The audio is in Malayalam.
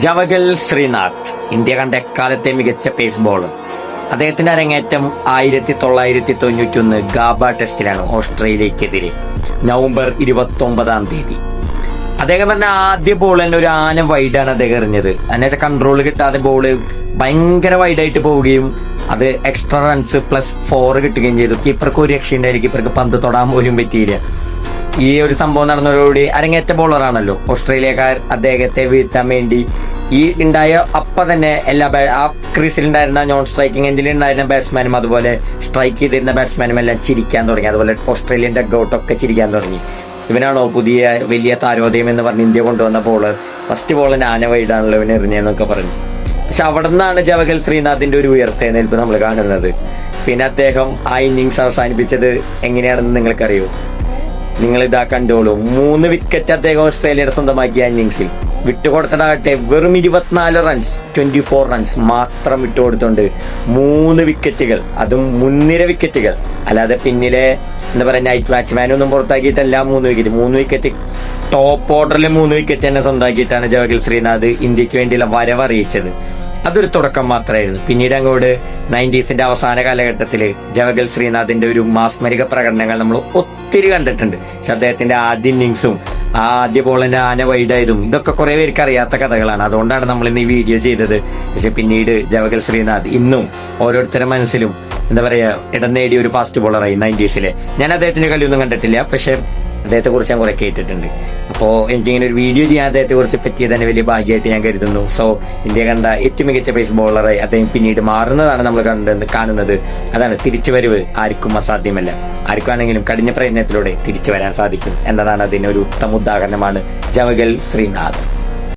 ജവഗൽ ശ്രീനാഥ് ഇന്ത്യ കണ്ട എക്കാലത്തെ മികച്ച പേസ് ബോളർ. അദ്ദേഹത്തിന്റെ അരങ്ങേറ്റം 1991 ഗാബ ടെസ്റ്റിലാണ് ഓസ്ട്രേലിയക്കെതിരെ നവംബർ 29 അദ്ദേഹം പറഞ്ഞ ആദ്യ ബോൾ തന്നെ ഒരു ആന വൈഡാണ് അദ്ദേഹം എറിഞ്ഞത്. അതിനെ കൺട്രോൾ കിട്ടാതെ ബോള് ഭയങ്കര വൈഡായിട്ട് പോവുകയും അത് എക്സ്ട്രാ റൺസ് +4 കിട്ടുകയും ചെയ്തു. കീപ്പർക്ക് ഒരു രക്ഷയുണ്ടായിരുന്നു. കീപ്പർക്ക് പന്ത് തൊടാൻ പോലും പറ്റിയില്ല. ഈ ഒരു സംഭവം നടന്നതോടുകൂടി അരങ്ങേറ്റ ബോളറാണല്ലോ ഓസ്ട്രേലിയക്കാർ അദ്ദേഹത്തെ വീഴ്ത്താൻ വേണ്ടി ഈ ഉണ്ടായ തന്നെ എല്ലാ ആ ക്രീസിലുണ്ടായിരുന്ന നോൺ സ്ട്രൈക്കിംഗ് എൻഡിലുണ്ടായിരുന്ന ബാറ്റ്സ്മാനും അതുപോലെ സ്ട്രൈക്ക് ചെയ്തിരുന്ന ബാറ്റ്സ്മാനും എല്ലാം ചിരിക്കാൻ തുടങ്ങി. അതുപോലെ ഓസ്ട്രേലിയൻ ഡഗ്ഔട്ടൊക്കെ ചിരിക്കാൻ തുടങ്ങി. ഇവനാണോ പുതിയ വലിയ താരോദയം എന്ന് പറഞ്ഞ് ഇന്ത്യ കൊണ്ടുവന്ന ബോളർ? ഫസ്റ്റ് ബോളിന് ആന വൈഡാണല്ലോ ഇവൻ എറിഞ്ഞെന്നൊക്കെ പറഞ്ഞു. പക്ഷെ അവിടെ നിന്നാണ് ജവഗൽ ശ്രീനാഥിന്റെ ഒരു ഉയർത്തെഴുന്നേൽപ്പ് നമ്മൾ കാണുന്നത്. പിന്നെ അദ്ദേഹം ആ ഇന്നിങ്സ് അവസാനിപ്പിച്ചത് എങ്ങനെയാണെന്ന് നിങ്ങൾക്കറിയോ? നിങ്ങൾ ഇതാ കണ്ടോളൂ. 3 വിക്കറ്റ് അദ്ദേഹം ഓസ്ട്രേലിയയുടെ സ്വന്തമാക്കിയ ഇന്നിങ്സിൽ വിട്ടുകൊടുത്തതാകട്ടെ വെറും 24 റൺസ് 24 റൺസ് മാത്രം വിട്ടുകൊടുത്തോണ്ട് 3 വിക്കറ്റുകൾ, അതും മുൻനിര വിക്കറ്റുകൾ, അല്ലാതെ പിന്നിലെ എന്താ പറയുക നൈറ്റ് ബാറ്റ്സ്മാനൊന്നും പുറത്താക്കിയിട്ടല്ല. 3 വിക്കറ്റ് ടോപ്പ് ഓർഡറിൽ 3 വിക്കറ്റ് തന്നെ സ്വന്തമാക്കിയിട്ടാണ് ജവഗൽ ശ്രീനാഥ് ഇന്ത്യക്ക് വേണ്ടിയുള്ള വരവ് അറിയിച്ചത്. അതൊരു തുടക്കം മാത്രമായിരുന്നു. പിന്നീട് അങ്ങോട്ട് 90s അവസാന കാലഘട്ടത്തിൽ ജവഗൽ ശ്രീനാഥിന്റെ ഒരു മാസ്മരിക പ്രകടനങ്ങൾ നമ്മൾ ഒത്തിരി കണ്ടിട്ടുണ്ട്. പക്ഷെ അദ്ദേഹത്തിന്റെ ആദ്യ ഇന്നിങ്സും ആദ്യ ബോളിന്റെ ആന വൈഡായതും ഇതൊക്കെ കുറെ പേർക്ക് അറിയാത്ത കഥകളാണ്. അതുകൊണ്ടാണ് നമ്മൾ ഇന്ന് ഈ വീഡിയോ ചെയ്തത്. പക്ഷെ പിന്നീട് ജവഗൽ ശ്രീനാഥ് ഇന്നും ഓരോരുത്തരുടെ മനസ്സിലും എന്താ പറയാ ഇടം നേടിയ ഒരു ഫാസ്റ്റ് ബോളറായി 90s. ഞാൻ അദ്ദേഹത്തിന്റെ കളിയൊന്നും കണ്ടിട്ടില്ല, പക്ഷെ അദ്ദേഹത്തെ കുറിച്ച് ഞാൻ കുറെ കേട്ടിട്ടുണ്ട്. അപ്പോൾ എനിക്കിങ്ങനെ ഒരു വീഡിയോ ചെയ്യാൻ അദ്ദേഹത്തെ കുറിച്ച് പറ്റിയത് തന്നെ വലിയ ഭാഗ്യമായിട്ട് ഞാൻ കരുതുന്നു. സോ ഇന്ത്യ കണ്ട ഏറ്റവും മികച്ച പേസ് ബോളറായി അദ്ദേഹം പിന്നീട് മാറുന്നതാണ് നമ്മൾ കാണുന്നത്. അതാണ് തിരിച്ചുവരവ് ആർക്കും അസാധ്യമല്ല. ആർക്കാണെങ്കിലും കഠിന പ്രയത്നത്തിലൂടെ തിരിച്ചു വരാൻ സാധിക്കും എന്നതാണ് അതിനൊരു ഉത്തമ ഉദാഹരണമാണ് ജവഗൽ ശ്രീനാഥ്.